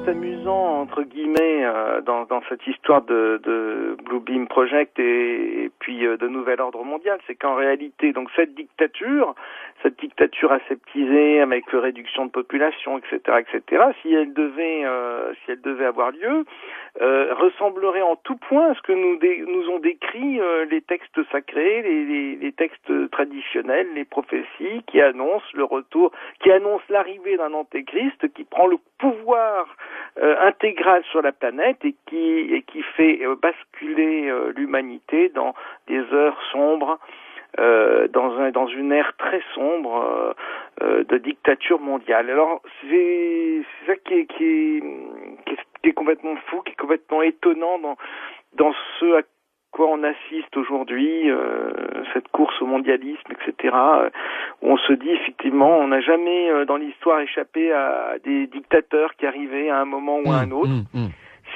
amusant entre guillemets dans cette histoire de Blue Beam Project et puis de nouvel ordre mondial, c'est qu'en réalité donc cette dictature aseptisée avec réduction de population, etc., si elle devait avoir lieu, ressemblerait en tout point à ce que nous ont décrit les textes sacrés, les textes traditionnels, les prophéties qui annoncent l'arrivée d'un antéchrist qui prend le pouvoir intégral sur la planète et qui fait basculer l'humanité dans des heures sombres, dans une ère très sombre de dictature mondiale. Alors c'est ça qui est complètement fou, qui est complètement étonnant dans ce à quoi on assiste aujourd'hui, cette course au mondialisme, etc., où on se dit effectivement, on n'a jamais dans l'histoire échappé à des dictateurs qui arrivaient à un moment ou à un autre.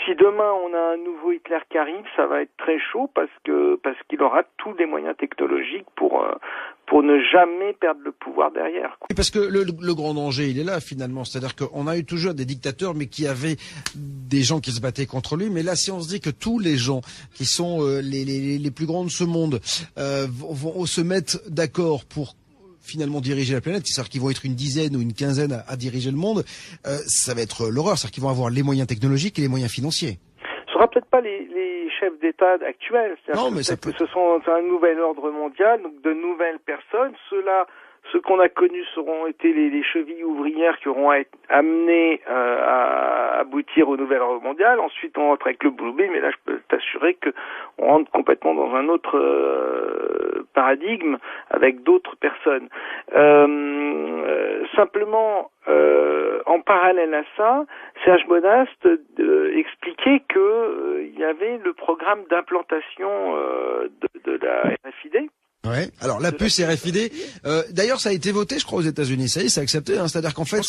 Si demain on a un nouveau Hitler qui arrive, ça va être très chaud parce qu'il aura tous les moyens technologiques pour ne jamais perdre le pouvoir derrière. Parce que le grand danger, il est là finalement. C'est-à-dire qu'on a eu toujours des dictateurs, mais qui avaient des gens qui se battaient contre lui. Mais là, si on se dit que tous les gens qui sont les plus grands de ce monde vont se mettre d'accord pour finalement diriger la planète, c'est-à-dire qu'ils vont être une dizaine ou une quinzaine à diriger le monde, ça va être l'horreur, c'est-à-dire qu'ils vont avoir les moyens technologiques et les moyens financiers. Ce sera peut-être pas les chefs d'État actuels, c'est un nouvel ordre mondial, donc de nouvelles personnes, ceux qu'on a connus seront été les chevilles ouvrières qui auront été amenées à aboutir au nouvel ordre mondial. Ensuite, on rentre avec le Blue Beam, mais là, je peux t'assurer que on rentre complètement dans un autre paradigme avec d'autres personnes. Simplement, en parallèle à ça, Serge Monast expliquait que il y avait le programme d'implantation de la RFID. Ouais. Alors la puce RFID, d'ailleurs ça a été voté, je crois, aux États-Unis. Ça y est, c'est accepté. C'est-à-dire qu'en fait,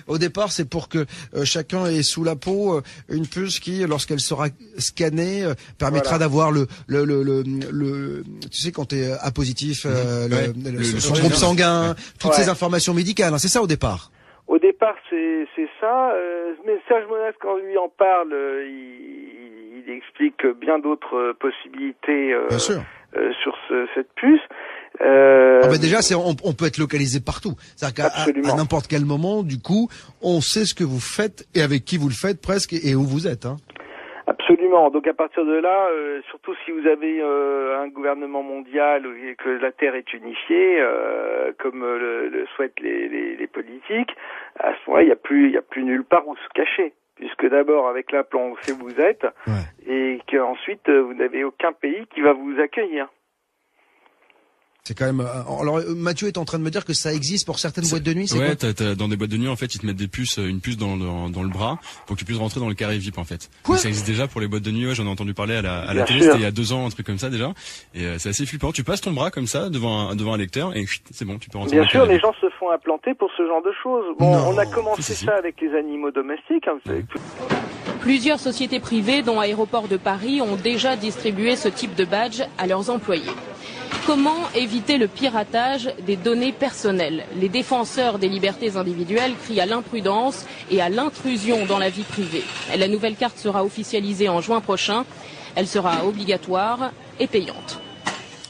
au départ, c'est pour que chacun ait sous la peau une puce qui, lorsqu'elle sera scannée, permettra d'avoir le tu sais, quand t'es A positif, son groupe sanguin, toutes ces informations médicales. C'est ça au départ. Au départ, c'est ça. Mais Serge Monast, quand lui en parle, il explique bien d'autres possibilités. Bien sûr. Sur cette puce. Déjà, on peut être localisé partout. C'est-à-dire qu'à n'importe quel moment, du coup, on sait ce que vous faites et avec qui vous le faites presque et où vous êtes. Absolument. Donc à partir de là, surtout si vous avez un gouvernement mondial et que la Terre est unifiée, comme le souhaitent les politiques, à ce moment-là, il y a plus nulle part où se cacher. Puisque d'abord, avec l'implant, on sait où vous êtes, et qu'ensuite, vous n'avez aucun pays qui va vous accueillir. C'est quand même. Alors Mathieu est en train de me dire que ça existe pour certaines boîtes de nuit. Ouais, t'as dans des boîtes de nuit en fait, ils te mettent une puce dans le bras pour que tu puisses rentrer dans le carré VIP en fait. Quoi ? Ça existe déjà pour les boîtes de nuit. Ouais, j'en ai entendu parler à la télé. C'était il y a 2 ans, un truc comme ça déjà. Et c'est assez flippant. Tu passes ton bras comme ça devant un lecteur et c'est bon, tu peux rentrer. Bien sûr, les gens se font implanter pour ce genre de choses. Bon, on a commencé ça avec les animaux domestiques. Plusieurs sociétés privées, dont Aéroports de Paris, ont déjà distribué ce type de badge à leurs employés. Comment éviter le piratage des données personnelles ? Les défenseurs des libertés individuelles crient à l'imprudence et à l'intrusion dans la vie privée. La nouvelle carte sera officialisée en juin prochain. Elle sera obligatoire et payante.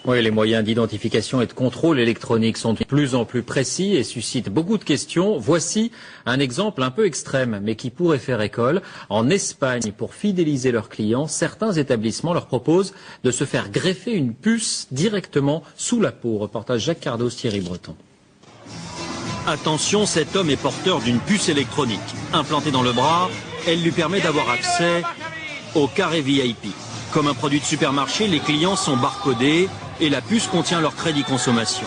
Oui, les moyens d'identification et de contrôle électronique sont de plus en plus précis et suscitent beaucoup de questions. Voici un exemple un peu extrême, mais qui pourrait faire école. En Espagne, pour fidéliser leurs clients, certains établissements leur proposent de se faire greffer une puce directement sous la peau. Reportage Jacques Cardos, Thierry Breton. Attention, cet homme est porteur d'une puce électronique. Implantée dans le bras, elle lui permet d'avoir accès au carré VIP. Comme un produit de supermarché, les clients sont barcodés et la puce contient leur crédit consommation.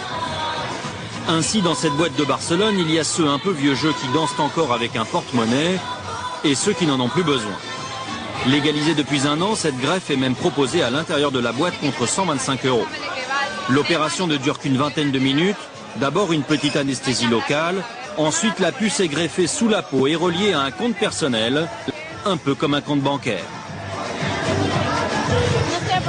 Ainsi, dans cette boîte de Barcelone, il y a ceux un peu vieux jeux qui dansent encore avec un porte-monnaie et ceux qui n'en ont plus besoin. Légalisée depuis 1 an, cette greffe est même proposée à l'intérieur de la boîte contre 125 €. L'opération ne dure qu'une vingtaine de minutes. D'abord une petite anesthésie locale, ensuite la puce est greffée sous la peau et reliée à un compte personnel, un peu comme un compte bancaire.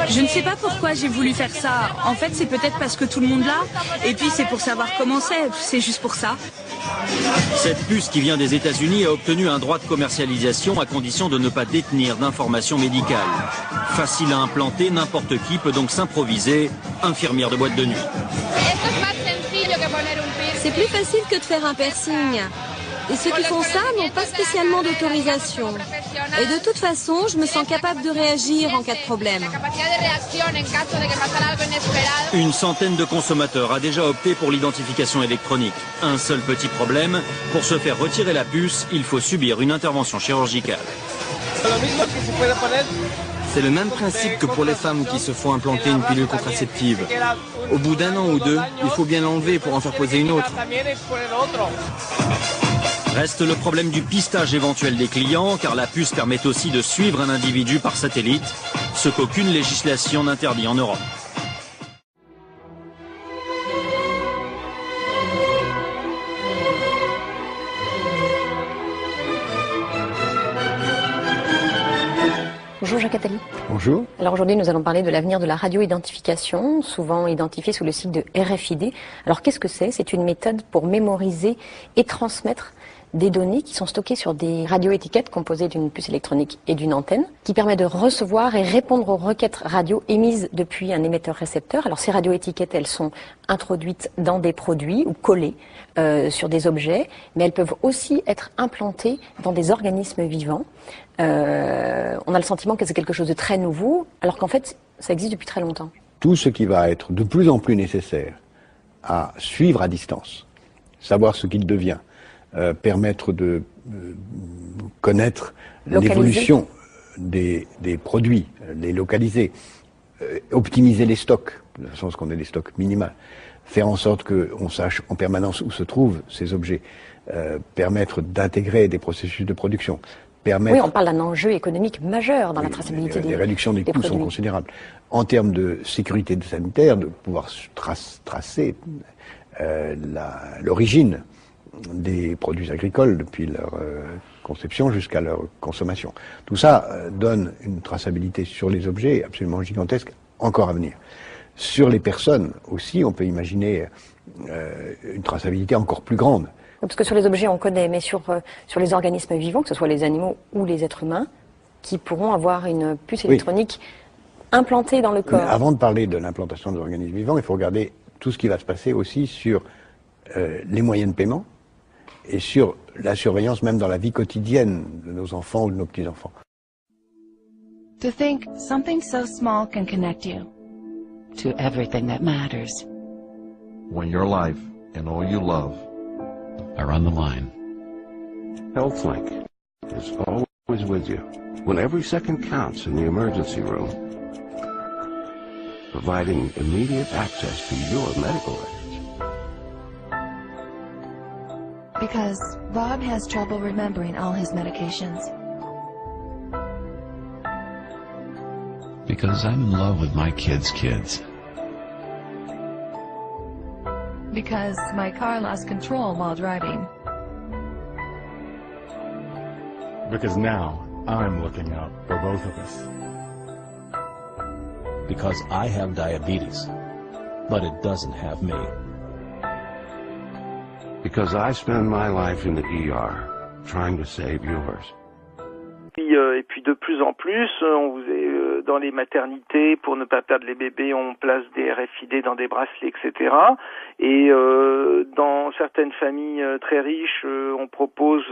Je ne sais pas pourquoi j'ai voulu faire ça. En fait, c'est peut-être parce que tout le monde l'a. Et puis, c'est pour savoir comment c'est. C'est juste pour ça. Cette puce qui vient des États-Unis a obtenu un droit de commercialisation à condition de ne pas détenir d'informations médicales. Facile à implanter, n'importe qui peut donc s'improviser infirmière de boîte de nuit. C'est plus facile que de faire un piercing. Et ceux qui font ça n'ont pas spécialement d'autorisation. Et de toute façon, je me sens capable de réagir en cas de problème. Une centaine de consommateurs a déjà opté pour l'identification électronique. Un seul petit problème, pour se faire retirer la puce, il faut subir une intervention chirurgicale. C'est le même principe que pour les femmes qui se font implanter une pilule contraceptive. Au bout d'un an ou deux, il faut bien l'enlever pour en faire poser une autre. Reste le problème du pistage éventuel des clients, car la puce permet aussi de suivre un individu par satellite, ce qu'aucune législation n'interdit en Europe. Bonjour Jacques Attali. Bonjour. Alors aujourd'hui nous allons parler de l'avenir de la radio-identification, souvent identifiée sous le sigle de RFID. Alors qu'est-ce que c'est ? C'est une méthode pour mémoriser et transmettre des données qui sont stockées sur des radioétiquettes composées d'une puce électronique et d'une antenne, qui permet de recevoir et répondre aux requêtes radio émises depuis un émetteur-récepteur. Alors ces radioétiquettes, elles sont introduites dans des produits ou collées sur des objets, mais elles peuvent aussi être implantées dans des organismes vivants. On a le sentiment que c'est quelque chose de très nouveau, alors qu'en fait, ça existe depuis très longtemps. Tout ce qui va être de plus en plus nécessaire à suivre à distance, savoir ce qu'il devient, permettre de connaître l'évolution des produits, les localiser, optimiser les stocks, de façon à ce qu'on ait des stocks minimales, faire en sorte qu'on sache en permanence où se trouvent ces objets, permettre d'intégrer des processus de production. Oui, on parle d'un enjeu économique majeur dans la traçabilité des Les réductions des coûts sont considérables. En termes de sécurité sanitaire, de pouvoir tracer l'origine des produits agricoles depuis leur conception jusqu'à leur consommation. Tout ça donne une traçabilité sur les objets absolument gigantesque, encore à venir. Sur les personnes aussi, on peut imaginer une traçabilité encore plus grande. Parce que sur les objets, on connaît, mais sur les organismes vivants, que ce soit les animaux ou les êtres humains, qui pourront avoir une puce électronique implantée dans le corps. Mais avant de parler de l'implantation des organismes vivants, il faut regarder tout ce qui va se passer aussi sur les moyens de paiement et sur la surveillance même dans la vie quotidienne de nos enfants ou de nos petits-enfants. To think something so small can connect you to everything that matters. When your life and all you love are on the line. HealthLink is always with you when every second counts in the emergency room, providing immediate access to your medical records. Because Bob has trouble remembering all his medications. Because I'm in love with my kids' kids. Because my car lost control while driving. Because now I'm looking out for both of us. Because I have diabetes, but it doesn't have me. Because I spend my life in the ER trying to save yours. Et puis de plus en plus, dans les maternités, pour ne pas perdre les bébés, on place des RFID dans des bracelets, etc. Et dans certaines familles très riches, on propose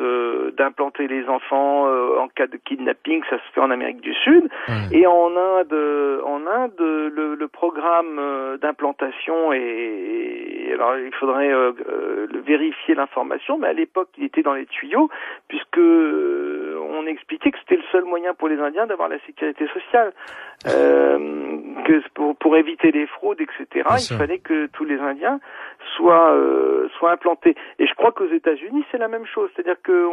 d'implanter les enfants en cas de kidnapping. Ça se fait en Amérique du Sud. Et en Inde, le programme d'implantation alors il faudrait vérifier l'information, mais à l'époque il était dans les tuyaux, puisque on expliquait que c'était le seul moyen pour les Indiens d'avoir la sécurité sociale, que pour éviter les fraudes, etc. Il fallait que tous les Indiens soient implantés. Et je crois qu'aux États-Unis c'est la même chose, c'est-à-dire que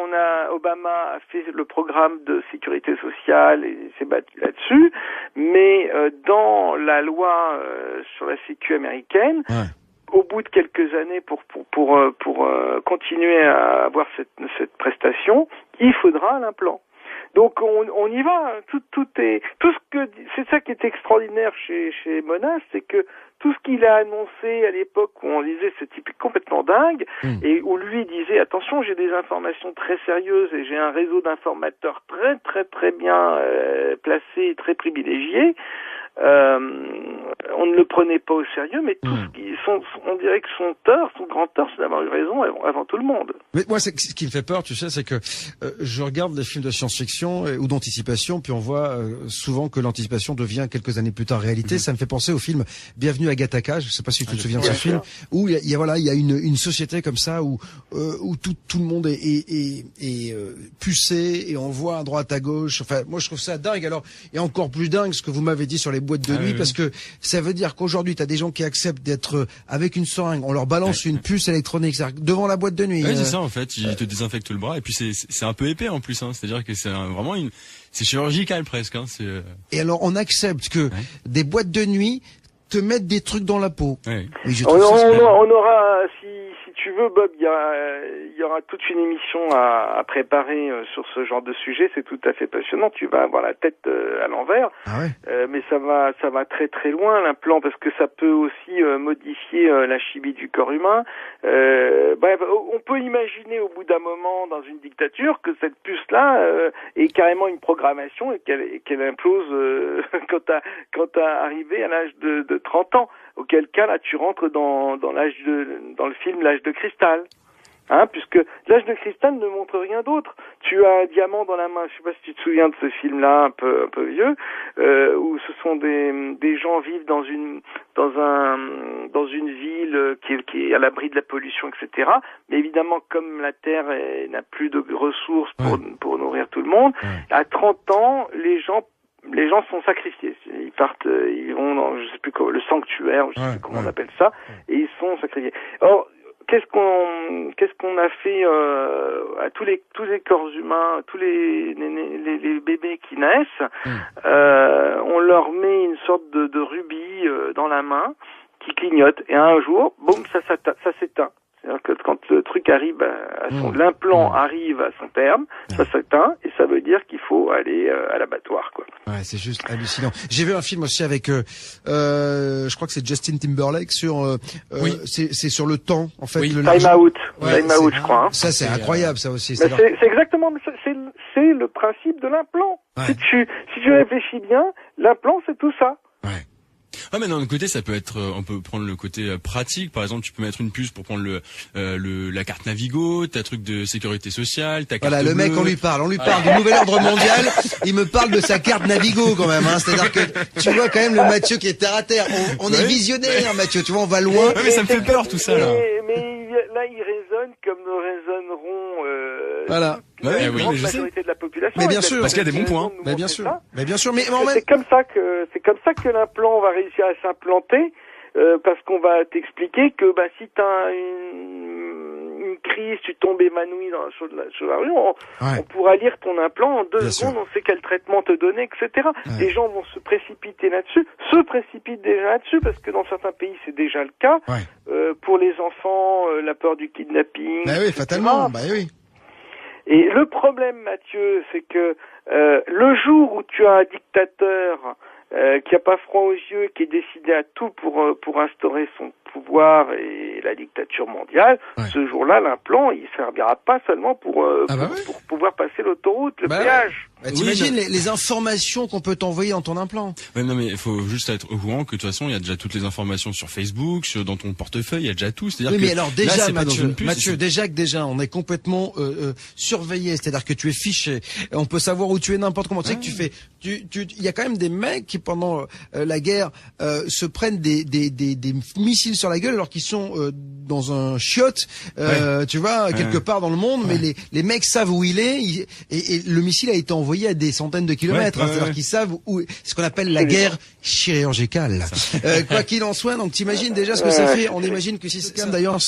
Obama a fait le programme de sécurité sociale et s'est battu là-dessus, mais dans la loi sur la sécu américaine. Au bout de quelques années, pour continuer à avoir cette prestation, il faudra l'implant. Donc on y va. C'est ça qui est extraordinaire chez Monas, c'est que tout ce qu'il a annoncé à l'époque où on disait ce type est complètement dingue, et où lui disait attention, j'ai des informations très sérieuses et j'ai un réseau d'informateurs très très très bien placé, très privilégié. On ne le prenait pas au sérieux, mais on dirait que son grand tort, c'est d'avoir eu raison avant tout le monde. Mais moi, ce qui me fait peur, tu sais, c'est que je regarde les films de science-fiction ou d'anticipation, puis on voit souvent que l'anticipation devient quelques années plus tard réalité. Ça me fait penser au film Bienvenue à Gattaca. Je sais pas si tu te souviens de ce film, où il y a une société comme ça où tout le monde est pucé et on voit à droite à gauche. Enfin, moi, je trouve ça dingue. Alors, et encore plus dingue ce que vous m'avez dit sur les boîtes de nuit, parce que ça veut dire qu'aujourd'hui, tu as des gens qui acceptent d'être avec une seringue, on leur balance une puce électronique devant la boîte de nuit. Ouais, c'est ça en fait, ils te désinfectent le bras et puis c'est un peu épais en plus, hein. C'est-à-dire que c'est vraiment c'est chirurgical presque. Hein. Et alors on accepte que des boîtes de nuit te mettent des trucs dans la peau. Ouais. On aura, si tu veux, Bob, il y aura toute une émission à préparer sur ce genre de sujet. C'est tout à fait passionnant. Tu vas avoir la tête à l'envers, mais ça va très très loin l'implant, parce que ça peut aussi modifier la chimie du corps humain. Bref, on peut imaginer au bout d'un moment dans une dictature que cette puce-là est carrément une programmation et qu'elle implose quand t'as arrivé à l'âge de 30 ans. Auquel cas, là, tu rentres dans le film L'âge de cristal. Hein, puisque L'âge de cristal ne montre rien d'autre. Tu as un diamant dans la main. Je sais pas si tu te souviens de ce film-là, un peu vieux, où ce sont des gens vivent dans une ville qui est à l'abri de la pollution, etc. Mais évidemment, comme la Terre n'a plus de ressources pour nourrir tout le monde, à 30 ans, les gens sont sacrifiés. Ils vont dans, je sais plus comment, le sanctuaire, je sais plus comment on appelle ça, et ils sont sacrifiés. Or, qu'est-ce qu'on a fait à tous les corps humains, tous les bébés qui naissent, on leur met une sorte de rubis dans la main qui clignote, et un jour, boum, ça s'éteint. C'est-à-dire que quand le truc arrive l'implant arrive à son terme, ça s'éteint, et ça veut dire qu'il faut aller à l'abattoir, quoi. Ouais, c'est juste hallucinant. J'ai vu un film aussi avec, je crois que c'est Justin Timberlake sur, c'est sur le temps, en fait. Time Out, je crois. Hein. Ça, c'est incroyable, ça aussi. C'est exactement, c'est le principe de l'implant. Si tu réfléchis bien, l'implant, c'est tout ça. Ouais, mais d'un autre côté, ça peut être, on peut prendre le côté pratique. Par exemple, tu peux mettre une puce pour prendre la carte Navigo, ta truc de sécurité sociale, ta carte le mec, on lui parle du nouvel ordre mondial. Il me parle de sa carte Navigo quand même, hein. C'est-à-dire que tu vois quand même le Mathieu qui est terre à terre. On est visionnaire, Mathieu. Tu vois, on va loin. Ouais, mais ça me fait peur tout ça, là. Mais là, il résonne comme nous résonneront, voilà. La majorité de la population. Mais bien sûr. Parce qu'il y a des bons points. Mais bien sûr. Mais c'est comme ça que l'implant va réussir à s'implanter, parce qu'on va t'expliquer que, si t'as une crise, tu tombes évanoui sur la rue, on pourra lire ton implant en 2 secondes, on sait quel traitement te donner, etc. Les gens vont se précipitent déjà là-dessus, parce que dans certains pays, c'est déjà le cas. Pour les enfants, la peur du kidnapping. Bah oui, fatalement. Bah oui. Et le problème, Mathieu, c'est que le jour où tu as un dictateur qui a pas froid aux yeux, qui est décidé à tout pour instaurer son pouvoir et la dictature mondiale, ce jour-là, l'implant, il servira pas seulement pour pouvoir passer l'autoroute, le péage. T'imagines les informations qu'on peut t'envoyer dans ton implant. Ouais, non, mais il faut juste être au courant que de toute façon, il y a déjà toutes les informations sur Facebook, dans ton portefeuille, il y a déjà tout. C'est-à-dire mais alors déjà, là, Mathieu, on est complètement surveillé. C'est-à-dire que tu es fiché. On peut savoir où tu es n'importe comment. Tu sais que tu fais. Il y a quand même des mecs qui pendant la guerre se prennent des missiles sur la gueule alors qu'ils sont dans un chiotte, tu vois, quelque part dans le monde. Mais les mecs savent où il est et le missile a été envoyé à des centaines de kilomètres. C'est-à-dire qu'ils savent où, ce qu'on appelle la guerre chirurgicale. Quoi qu'il en soit, donc t'imagines déjà ce que ça fait. On imagine que si d'ailleurs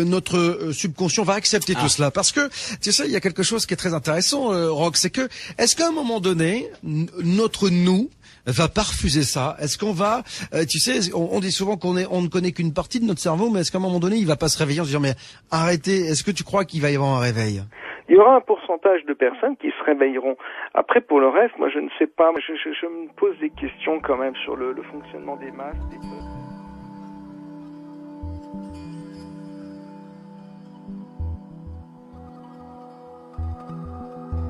notre subconscient va accepter tout cela, parce que tu sais, il y a quelque chose qui est très intéressant, Rock, c'est que est-ce qu'à un moment donné, notre nous va pas refuser ça? Est-ce qu'on va, tu sais, on dit souvent on ne connaît qu'une partie de notre cerveau, mais est-ce qu'à un moment donné, il va pas se réveiller en se disant mais arrêtez? Est-ce que tu crois qu'il va y avoir un réveil? Il y aura un pourcentage de personnes qui se réveilleront. Après, pour le reste, moi, je ne sais pas. Je me pose des questions quand même sur le fonctionnement des masses.